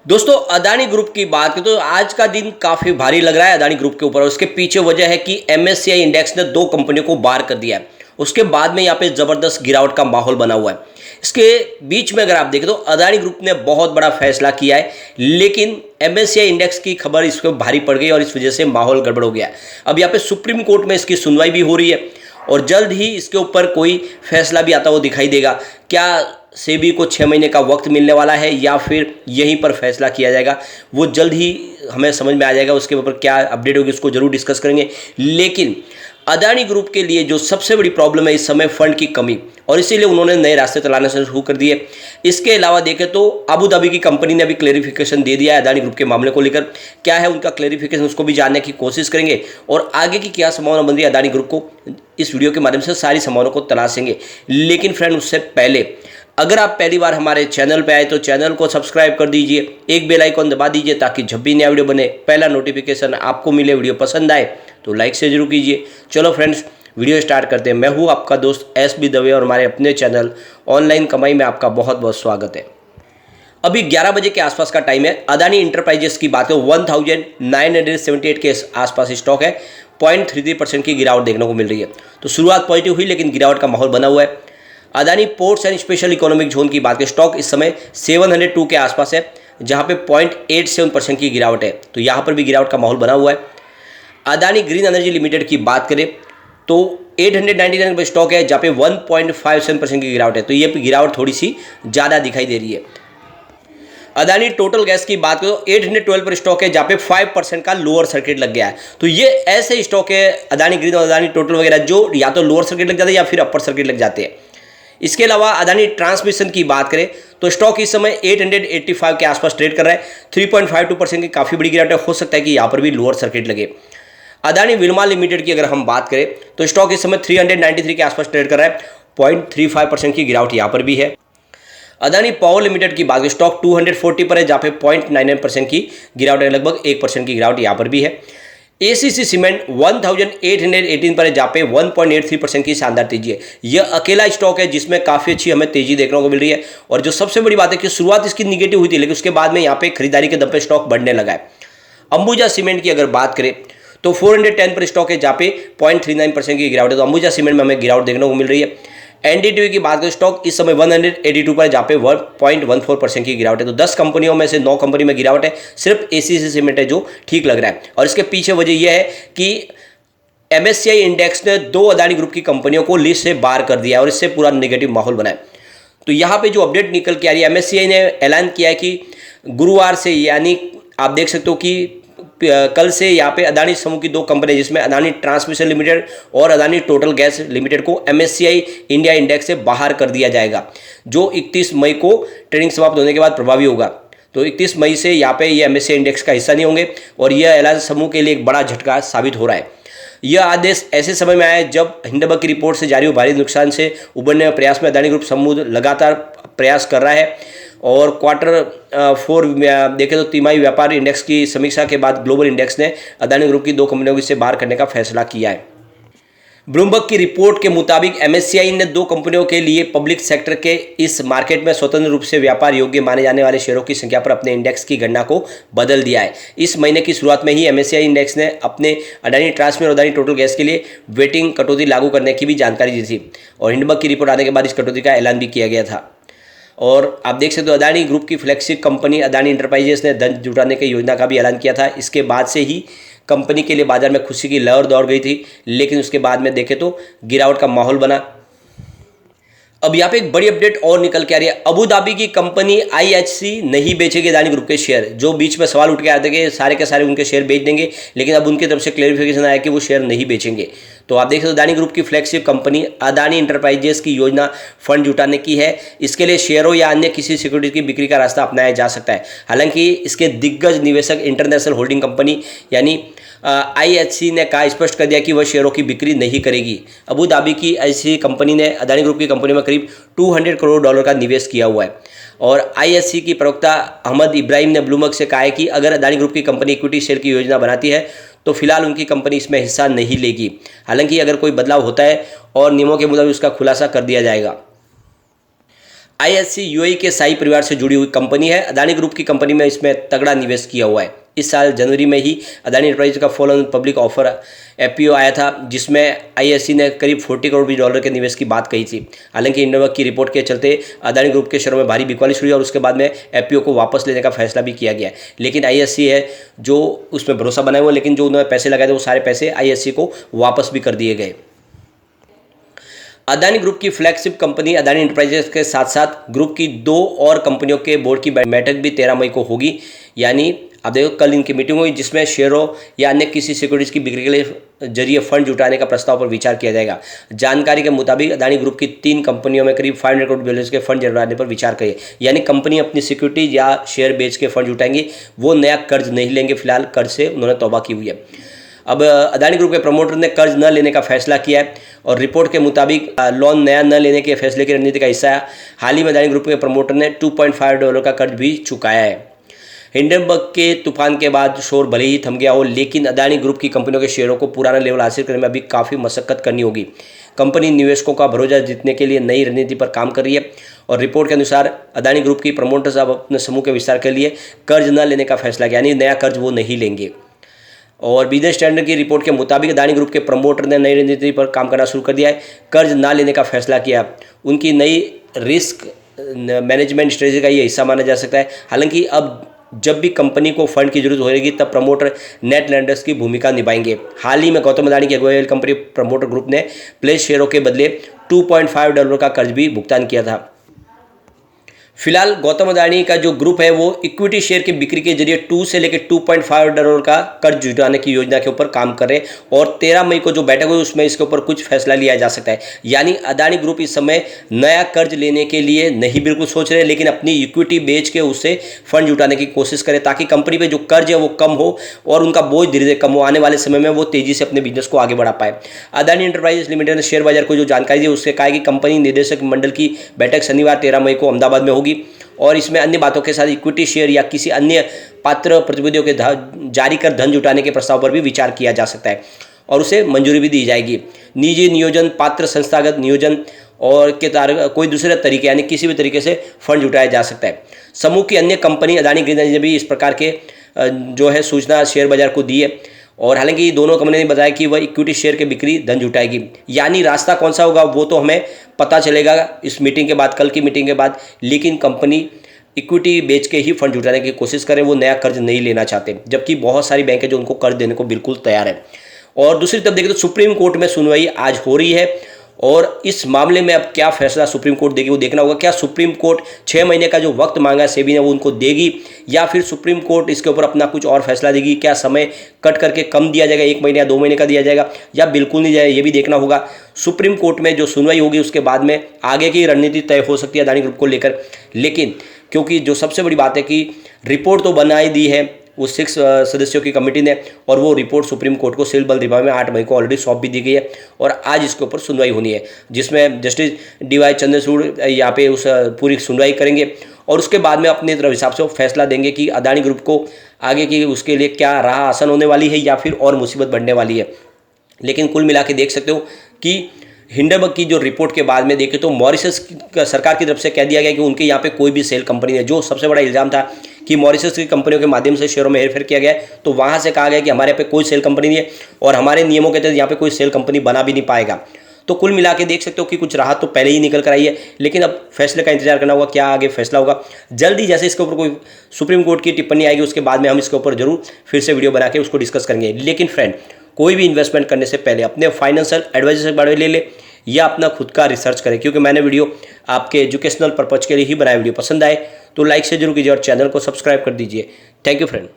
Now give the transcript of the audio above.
दोस्तों अदानी ग्रुप की बात करें तो आज का दिन काफ़ी भारी लग रहा है अदानी ग्रुप के ऊपर। उसके पीछे वजह है कि एमएससीआई इंडेक्स ने दो कंपनियों को बाहर कर दिया है। उसके बाद में यहाँ पे ज़बरदस्त गिरावट का माहौल बना हुआ है। इसके बीच में अगर आप देखें तो अदानी ग्रुप ने बहुत बड़ा फैसला किया है, लेकिन एमएससीआई इंडेक्स की खबर इस पर भारी पड़ गई और इस वजह से माहौल गड़बड़ हो गया है। अब यहाँ पे सुप्रीम कोर्ट में इसकी सुनवाई भी हो रही है और जल्द ही इसके ऊपर कोई फैसला भी आता हुआ दिखाई देगा। क्या सेबी को 6 महीने का वक्त मिलने वाला है या फिर यहीं पर फैसला किया जाएगा, वो जल्द ही हमें समझ में आ जाएगा। उसके ऊपर क्या अपडेट होगी उसको जरूर डिस्कस करेंगे। लेकिन अदानी ग्रुप के लिए जो सबसे बड़ी प्रॉब्लम है इस समय फंड की कमी, और इसीलिए उन्होंने नए रास्ते तलाशने से शुरू कर दिए। इसके अलावा देखें तो अबू धाबी की कंपनी ने अभी क्लेरिफिकेशन दे दिया है अदानी ग्रुप के मामले को लेकर। क्या है उनका क्लेरिफिकेशन, उसको भी जानने की कोशिश करेंगे और आगे की क्या संभावना बन रही है अदानी ग्रुप को, इस वीडियो के माध्यम से सारी संभावनाओं को तलाशेंगे। लेकिन फ्रेंड उससे पहले अगर आप पहली बार हमारे चैनल पे आए तो चैनल को सब्सक्राइब कर दीजिए, एक बेल आइकॉन दबा दीजिए ताकि जब भी नया वीडियो बने पहला नोटिफिकेशन आपको मिले। वीडियो पसंद आए तो लाइक से जरूर कीजिए। चलो फ्रेंड्स वीडियो स्टार्ट करते हैं। मैं हूँ आपका दोस्त SB दवे और हमारे अपने चैनल ऑनलाइन कमाई में आपका बहुत बहुत स्वागत है। अभी 11 बजे के आसपास का टाइम है। अदानी इंटरप्राइजेस की बात करें 1978 के आसपास स्टॉक है। 0.33% की गिरावट देखने को मिल रही है। तो शुरुआत पॉजिटिव हुई लेकिन गिरावट का माहौल बना हुआ है। Adani ports and special economic zone की बात करें, स्टॉक इस समय 702 के आसपास है, जहां पे 0.87% की गिरावट है। तो यहां पर भी गिरावट का माहौल बना हुआ है। अदानी ग्रीन एनर्जी लिमिटेड की बात करें तो 899 पे स्टॉक है, जहाँ पे 1.57% की गिरावट है। तो ये गिरावट थोड़ी सी ज़्यादा दिखाई दे रही है। अदानी टोटल गैस की बात करो 812 पर स्टॉक है, जहाँ पे 5% का लोअर सर्किट लग गया है। तो ये ऐसे स्टॉक है अदानी ग्रीन और अदानी टोटल वगैरह जो या तो लोअर सर्किट लग जाते हैं या फिर अपर सर्किट लग जाते हैं। इसके अलावा अदानी ट्रांसमिशन की बात करें तो स्टॉक इस समय 885 के आसपास ट्रेड कर रहा है। 3.52% की काफ़ी बड़ी गिरावट है। हो सकता है कि यहाँ पर भी लोअर सर्किट लगे। अदानी विल्मा लिमिटेड की अगर हम बात करें तो स्टॉक इस समय 393 के आसपास ट्रेड कर रहा है। 0.35% की गिरावट यहाँ पर भी है। अदानी पावर लिमिटेड की बात करें स्टॉक 240 पर है, जहाँ पे 0.99% की गिरावट है। लगभग 1% की गिरावट यहाँ पर भी है। एसीसी सीमेंट 1818 पर है, जहाँ पे 1.83% की शानदार तेजी है। यह अकेला स्टॉक है जिसमें काफ़ी अच्छी हमें तेजी देखने को मिल रही है। और जो सबसे बड़ी बात है कि शुरुआत इसकी निगेटिव हुई थी लेकिन उसके बाद में यहाँ पे खरीदारी के दम पे स्टॉक बढ़ने लगा है। अंबुजा सीमेंट की अगर बात करें तो 410 पर स्टॉक है, जहाँ पे 0.39% की गिरावट है। तो अंबुजा सीमेंट में हमें गिरावट देखने को मिल रही है। एनडीटीवी की बात करें स्टॉक इस समय 182 पर है, जहाँ पे 1.14% की गिरावट है। तो 10 कंपनियों में से 9 कंपनी में गिरावट है। सिर्फ एसीसी सीमेंट है जो ठीक लग रहा है। और इसके पीछे वजह यह है कि एमएससीआई इंडेक्स ने 2 अदानी ग्रुप की कंपनियों को लिस्ट से बाहर कर दिया और इससे पूरा नेगेटिव माहौल बना है। तो यहाँ पे जो अपडेट निकल के आ रही है, एमएससीआई ने ऐलान किया है कि गुरुवार से, यानी आप देख सकते हो कि कल से यहाँ पे अदानी समूह की 2 कंपनी जिसमें अदानी ट्रांसमिशन लिमिटेड और अदानी टोटल गैस लिमिटेड को एमएससीआई इंडिया इंडेक्स से बाहर कर दिया जाएगा, जो 31 मई को ट्रेडिंग समाप्त होने के बाद प्रभावी होगा। तो 31 मई से यहाँ पे ये एमएससीआई इंडेक्स का हिस्सा नहीं होंगे और यह ऐलान समूह के लिए एक बड़ा झटका साबित हो रहा है। यह आदेश ऐसे समय में आया है जब हिंडनबर्ग की रिपोर्ट से जारी हुए भारी नुकसान से उबरने के प्रयास में अदानी ग्रुप समूह लगातार प्रयास कर रहा है। और Q4 देखें तो तिमाही व्यापार इंडेक्स की समीक्षा के बाद ग्लोबल इंडेक्स ने अदानी ग्रुप की 2 कंपनियों से बाहर करने का फैसला किया है। ब्लूमबर्ग की रिपोर्ट के मुताबिक एमएससीआई ने 2 कंपनियों के लिए पब्लिक सेक्टर के इस मार्केट में स्वतंत्र रूप से व्यापार योग्य माने जाने वाले शेयरों की संख्या पर अपने इंडेक्स की गणना को बदल दिया है। इस महीने की शुरुआत में ही एमएससीआई इंडेक्स ने अपने अदानी ट्रांसमिशन और अदानी टोटल गैस के लिए वेटिंग कटौती लागू करने की भी जानकारी दी थी और हिंडनबर्ग की रिपोर्ट आने के बाद इस कटौती का ऐलान भी किया गया था। और आप देख सकते हो अदानी ग्रुप की फ्लैगशिप कंपनी अदानी इंटरप्राइजेस ने धन जुटाने की योजना का भी ऐलान किया था। इसके बाद से ही कंपनी के लिए बाजार में खुशी की लहर दौड़ गई थी, लेकिन उसके बाद में देखें तो गिरावट का माहौल बना। अब यहाँ पे एक बड़ी अपडेट और निकल के आ रही है। अबू धाबी की कंपनी IHC नहीं बेचेगी अदानी ग्रुप के शेयर। जो बीच में सवाल उठ के आते कि सारे के सारे उनके शेयर बेच देंगे, लेकिन अब उनकी तरफ से क्लेरिफिकेशन आया कि वो शेयर नहीं बेचेंगे। तो आप देख सकते हो अदानी ग्रुप की फ्लैगशिप कंपनी अदानी इंटरप्राइजेस की योजना फंड जुटाने की है। इसके लिए शेयरों या अन्य किसी सिक्योरिटी की बिक्री का रास्ता अपनाया जा सकता है। हालांकि इसके दिग्गज निवेशक इंटरनेशनल होल्डिंग कंपनी यानी IHC ने कहा, स्पष्ट कर दिया कि वह शेयरों की बिक्री नहीं करेगी। अबू धाबी की ऐसी कंपनी ने अदानी ग्रुप की कंपनी में करीब $200 करोड़ का निवेश किया हुआ है। और IHC की प्रवक्ता अहमद इब्राहिम ने ब्लूमबर्ग से कहा है कि अगर अदानी ग्रुप की कंपनी इक्विटी शेयर की योजना बनाती है तो फिलहाल उनकी कंपनी इसमें हिस्सा नहीं लेगी। हालांकि अगर कोई बदलाव होता है और नियमों के मुताबिक उसका खुलासा कर दिया जाएगा। आईएससी यूएई के शाही परिवार से जुड़ी हुई कंपनी है। अदानी ग्रुप की कंपनी में इसमें तगड़ा निवेश किया हुआ है। इस साल जनवरी में ही अदानी एंटरप्राइज का follow on public offer APO आया था, जिसमें आईएससी ने करीब 40 करोड़ डॉलर के निवेश की बात कही थी। हालांकि हिंडनबर्ग की रिपोर्ट के चलते अदानी ग्रुप के शेयरों में भारी बिकवाली शुरू हुई और उसके बाद में एपीओ को वापस लेने का फैसला भी किया गया। लेकिन आईएससी है जो उसमें भरोसा बनाए हुआ, लेकिन जो उन्होंने पैसे लगाए थे वो सारे पैसे आईएससी को वापस भी कर दिए गए। अदानी ग्रुप की फ्लैगशिप कंपनी अदानी एंटरप्राइजेस के साथ साथ ग्रुप की 2 और कंपनियों के बोर्ड की बैठक भी 13 मई को होगी। यानी अब देखो कल इनकी मीटिंग हुई, जिसमें शेयरों या अन्य किसी सिक्योरिटीज की बिक्री के लिए जरिए फंड जुटाने का प्रस्ताव पर विचार किया जाएगा। जानकारी के मुताबिक अदानी ग्रुप की 3 कंपनियों में करीब 500 करोड़ डॉलर के फंड जुटाने पर विचार करे। यानी कंपनी अपनी सिक्योरिटीज या शेयर बेच के फंड जुटाएंगी, वो नया कर्ज नहीं लेंगे। फिलहाल कर्ज से उन्होंने तौबा की हुई है। अब अदानी ग्रुप के प्रमोटर ने कर्ज न लेने का फैसला किया है और रिपोर्ट के मुताबिक लोन नया न लेने के फैसले की रणनीति का हिस्सा है। हाल ही में अदानी ग्रुप के प्रमोटर ने $2.5 का कर्ज भी चुकाया है। हिंडनबर्ग के तूफान के बाद शोर भले ही थम गया हो, लेकिन अदानी ग्रुप की कंपनियों के शेयरों को पुराना लेवल हासिल करने में अभी काफ़ी मशक्कत करनी होगी। कंपनी निवेशकों का भरोसा जीतने के लिए नई रणनीति पर काम कर रही है और रिपोर्ट के अनुसार अदानी ग्रुप की प्रमोटर्स अब अपने समूह के विस्तार के लिए कर्ज न लेने का फैसला किया, यानी नया कर्ज वो नहीं लेंगे। और बिजनेस स्टैंडर्ड की रिपोर्ट के मुताबिक अदानी ग्रुप के प्रमोटर ने नई रणनीति पर काम करना शुरू कर दिया है। कर्ज ना लेने का फैसला किया। उनकी नई रिस्क मैनेजमेंट स्ट्रेटजी का ये हिस्सा माना जा सकता है। हालांकि अब जब भी कंपनी को फंड की जरूरत होगी तब प्रमोटर नेट लैंडर्स की भूमिका निभाएंगे। हाल ही में गौतम अदानी की अगुवाई वाली कंपनी प्रमोटर ग्रुप ने प्लेस शेयरों के बदले $2.5 का कर्ज भी भुगतान किया था। फिलहाल गौतम अदानी का जो ग्रुप है वो इक्विटी शेयर की बिक्री के जरिए 2 से लेकर $2.5 का कर्ज जुटाने की योजना के ऊपर काम कर रहे हैं और 13 मई को जो बैठक हुई उसमें इसके ऊपर कुछ फैसला लिया जा सकता है। यानी अदानी ग्रुप इस समय नया कर्ज लेने के लिए नहीं बिल्कुल सोच रहे, लेकिन अपनी इक्विटी बेच के उससे फंड जुटाने की कोशिश करें ताकि कंपनी पर जो कर्ज है वो कम हो और उनका बोझ धीरे धीरे कम हो। आने वाले समय में वो तेजी से अपने बिजनेस को आगे बढ़ा पाए। अदानी एंटरप्राइजेस लिमिटेड ने शेयर बाजार को जो जानकारी दी उससे कहा कि कंपनी निदेशक मंडल की बैठक शनिवार 13 मई को अहमदाबाद में होगी और इसमें अन्य बातों के साथ इक्विटी शेयर या किसी अन्य पात्र प्रतिभूतियों के जारी कर धन जुटाने के प्रस्ताव पर भी विचार किया जा सकता है और उसे मंजूरी भी दी जाएगी। निजी नियोजन, पात्र संस्थागत नियोजन और के कोई दूसरे तरीके यानी किसी भी तरीके से फंड जुटाया जा सकता है। समूह की अन्य कंपनी अदानी ग्रीन एनर्जी ने भी इस प्रकार के जो है सूचना शेयर बाजार को दी है और हालांकि दोनों कंपनी ने बताया कि वह इक्विटी शेयर के बिक्री धन जुटाएगी। यानी रास्ता कौन सा होगा वो तो हमें पता चलेगा इस मीटिंग के बाद, कल की मीटिंग के बाद। लेकिन कंपनी इक्विटी बेच के ही फंड जुटाने की कोशिश करे, वो नया कर्ज नहीं लेना चाहते, जबकि बहुत सारी बैंक है जो उनको कर्ज देने को बिल्कुल तैयार है। और दूसरी तरफ देखें तो सुप्रीम कोर्ट में सुनवाई आज हो रही है और इस मामले में अब क्या फैसला सुप्रीम कोर्ट देगी वो देखना होगा। क्या सुप्रीम कोर्ट 6 महीने का जो वक्त मांगा है सेबी ने वो उनको देगी या फिर सुप्रीम कोर्ट इसके ऊपर अपना कुछ और फैसला देगी। क्या समय कट करके कम दिया जाएगा, 1 महीने या 2 महीने का दिया जाएगा या बिल्कुल नहीं जाएगा, ये भी देखना होगा। सुप्रीम कोर्ट में जो सुनवाई होगी उसके बाद में आगे की रणनीति तय हो सकती है अदानी ग्रुप को लेकर। लेकिन क्योंकि जो सबसे बड़ी बात है कि रिपोर्ट तो बनाई दी है वो 6 सदस्यों की कमेटी ने और वो रिपोर्ट सुप्रीम कोर्ट को सिविल बल में 8 मई को ऑलरेडी सौंप भी दी गई है और आज इसके ऊपर सुनवाई होनी है, जिसमें जस्टिस DY चंद्रचूड़ यहाँ पे उस पूरी सुनवाई करेंगे और उसके बाद में अपने तरफ हिसाब से वो फैसला देंगे कि अदानी ग्रुप को आगे की उसके लिए क्या राह आसान होने वाली है या फिर और मुसीबत बढ़ने वाली है। लेकिन कुल मिला के देख सकते हो कि हिंडनबर्ग की जो रिपोर्ट के बाद में देखें तो मॉरिशस सरकार की तरफ से कह दिया गया कि उनके यहाँ पे कोई भी सेल कंपनी नहीं है। जो सबसे बड़ा इल्ज़ाम था कि मॉरिशस की कंपनियों के माध्यम से शेयरों में हेरफेर किया गया है, तो वहाँ से कहा गया कि हमारे यहाँ पे कोई सेल कंपनी नहीं है और हमारे नियमों के तहत यहाँ पे कोई सेल कंपनी बना भी नहीं पाएगा। तो कुल मिला के देख सकते हो कि कुछ राहत तो पहले ही निकल कर आई है, लेकिन अब फैसले का इंतजार करना होगा क्या आगे फैसला होगा। जल्दी जैसे इसके ऊपर कोई सुप्रीम कोर्ट की टिप्पणी आएगी उसके बाद में हम इसके ऊपर जरूर फिर से वीडियो बना के उसको डिस्कस करेंगे। लेकिन फ्रेंड, कोई भी इन्वेस्टमेंट करने से पहले अपने फाइनेंशियल एडवाइजर से बारे में ले ले या अपना खुद का रिसर्च करें, क्योंकि मैंने वीडियो आपके एजुकेशनल पर्पज के लिए ही बनाया। वीडियो पसंद आए तो लाइक से जरूर कीजिए और चैनल को सब्सक्राइब कर दीजिए। Thank you friend.